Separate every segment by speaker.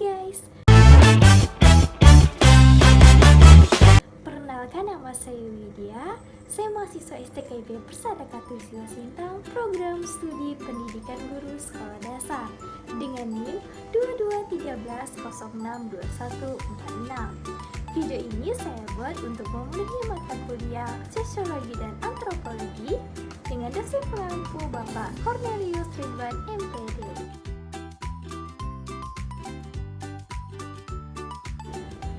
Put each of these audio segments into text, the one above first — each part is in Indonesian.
Speaker 1: guys. Perkenalkan, nama saya Widya. Saya mahasiswa STKIP Persada Katulistiwa Sintang, program studi pendidikan guru sekolah dasar dengan NIM 2213062146. Video ini saya buat untuk memenuhi mata kuliah Sosiologi dan Antropologi dengan dosen pengampu Bapak Cornelius Ridwan MPD.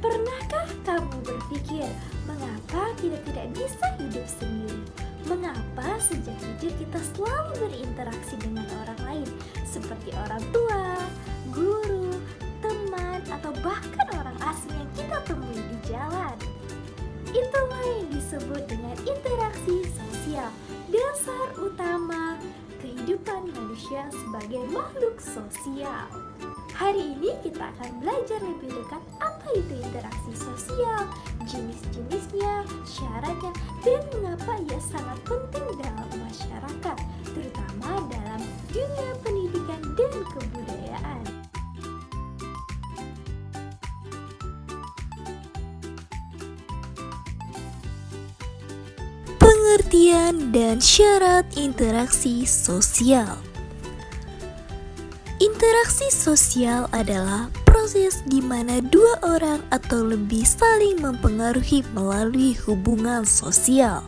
Speaker 1: Pernahkah kamu berpikir, mengapa kita tidak bisa hidup sendiri? Mengapa sejak kecil kita selalu berinteraksi dengan orang lain, seperti orang tua, guru, teman, atau bahkan orang asing yang kita temui di jalan? Itulah yang disebut dengan interaksi sosial, dasar utama kehidupan manusia sebagai makhluk sosial. Hari ini kita akan belajar lebih dekat apa itu interaksi sosial, jenis-jenisnya, syaratnya, dan mengapa ia sangat penting dalam masyarakat, terutama dalam dunia pendidikan dan kebudayaan.
Speaker 2: Pengertian dan syarat interaksi sosial. Interaksi sosial adalah proses di mana dua orang atau lebih saling mempengaruhi melalui hubungan sosial.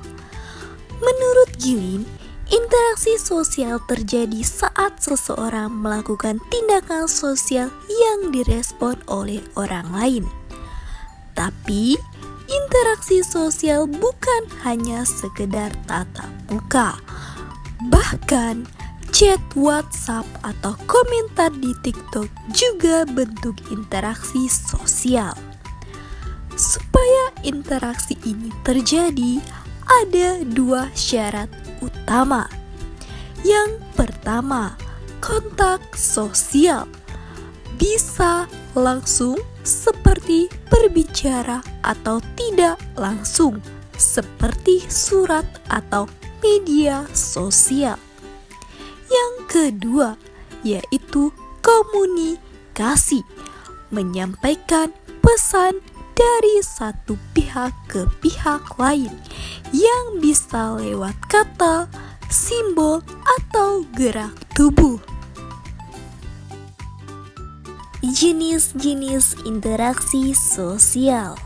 Speaker 2: Menurut Gilin, interaksi sosial terjadi saat seseorang melakukan tindakan sosial yang direspon oleh orang lain. Tapi, interaksi sosial bukan hanya sekedar tatap muka. Bahkan, chat WhatsApp atau komentar di TikTok juga bentuk interaksi sosial. Supaya interaksi ini terjadi, ada dua syarat utama. Yang pertama, kontak sosial. Bisa langsung seperti berbicara atau tidak langsung seperti surat atau media sosial. Yang kedua, yaitu komunikasi, menyampaikan pesan dari satu pihak ke pihak lain yang bisa lewat kata, simbol, atau gerak tubuh. Jenis-jenis interaksi sosial.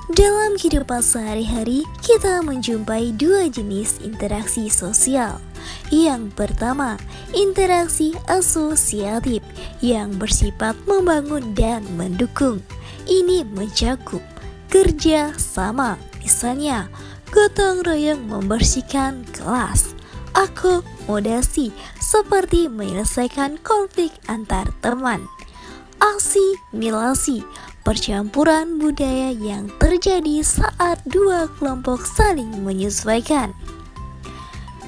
Speaker 2: Dalam kehidupan sehari-hari, kita menjumpai dua jenis interaksi sosial. Yang pertama, interaksi asosiatif yang bersifat membangun dan mendukung. Ini mencakup kerja sama, misalnya gotong royong membersihkan kelas, akomodasi seperti menyelesaikan konflik antar teman, asimilasi, percampuran budaya yang terjadi saat dua kelompok saling menyesuaikan.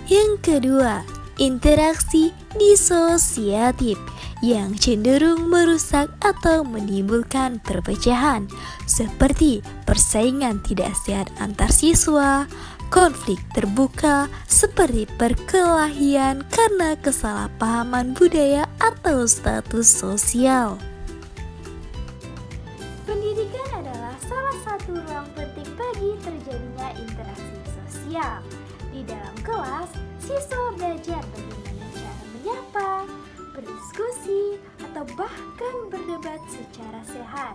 Speaker 2: Yang kedua, interaksi disosiatif yang cenderung merusak atau menimbulkan perpecahan, seperti persaingan tidak sehat antar siswa, konflik terbuka seperti perkelahian karena kesalahpahaman budaya atau status sosial.
Speaker 1: Pendidikan adalah salah satu ruang penting bagi terjadinya interaksi sosial. Di dalam kelas, siswa belajar bagaimana cara menyapa, berdiskusi, atau bahkan berdebat secara sehat.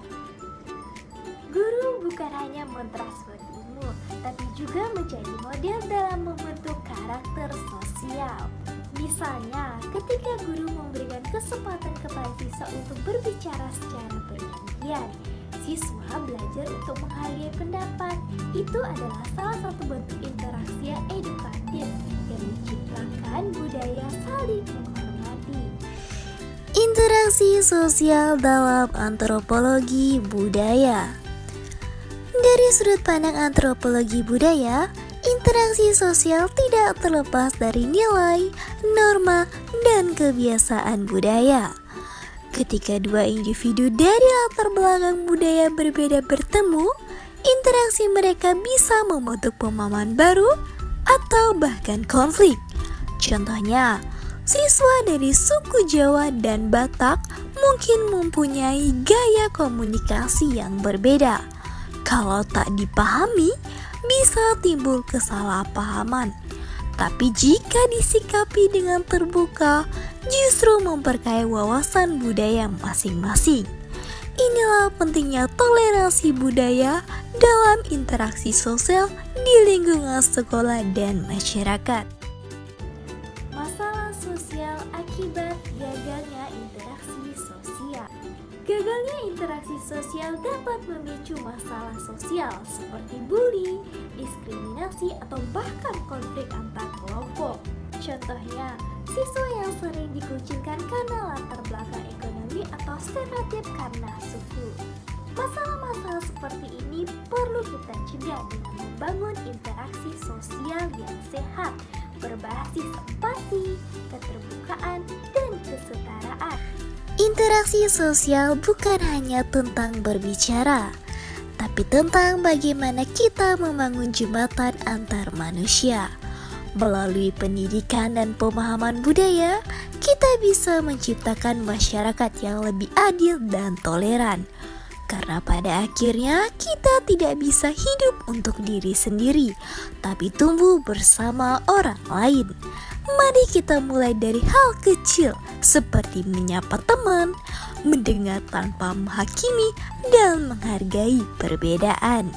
Speaker 1: Guru bukan hanya mentransfer ilmu, tapi juga menjadi model dalam membentuk karakter sosial. Misalnya, ketika guru memberikan kesempatan kepada siswa untuk berbicara secara bergantian, siswa belajar untuk menghargai pendapat. Itu adalah salah satu bentuk interaksi yang edukatif yang menciptakan budaya saling menghormati.
Speaker 2: Interaksi sosial dalam antropologi budaya. Dari sudut pandang antropologi budaya, interaksi sosial tidak terlepas dari nilai, norma, dan kebiasaan budaya. Ketika dua individu dari latar belakang budaya berbeda bertemu, interaksi mereka bisa membentuk pemahaman baru atau bahkan konflik. Contohnya, Siswa dari suku Jawa dan Batak mungkin mempunyai gaya komunikasi yang berbeda. Kalau tak dipahami, bisa timbul kesalahpahaman. Tapi jika disikapi dengan terbuka, justru memperkaya wawasan budaya masing-masing. Inilah pentingnya toleransi budaya dalam interaksi sosial di lingkungan sekolah dan masyarakat.
Speaker 1: Masalah sosial akibat gagalnya interaksi sosial. Gagalnya interaksi sosial dapat memicu masalah sosial seperti bully, diskriminasi, atau bahkan konflik antar kelompok. Contohnya, siswa yang sering dikucilkan karena latar belakang ekonomi atau stereotip karena suku. Masalah-masalah seperti ini perlu kita cegah dengan membangun interaksi sosial yang sehat, berbasis empati, keterbukaan, dan kesetaraan.
Speaker 2: Interaksi sosial bukan hanya tentang berbicara, tapi tentang bagaimana kita membangun jembatan antar manusia. Melalui pendidikan dan pemahaman budaya, kita bisa menciptakan masyarakat yang lebih adil dan toleran. Karena pada akhirnya kita tidak bisa hidup untuk diri sendiri, tapi tumbuh bersama orang lain. Mari kita mulai dari hal kecil seperti menyapa teman, mendengar tanpa menghakimi, dan menghargai perbedaan.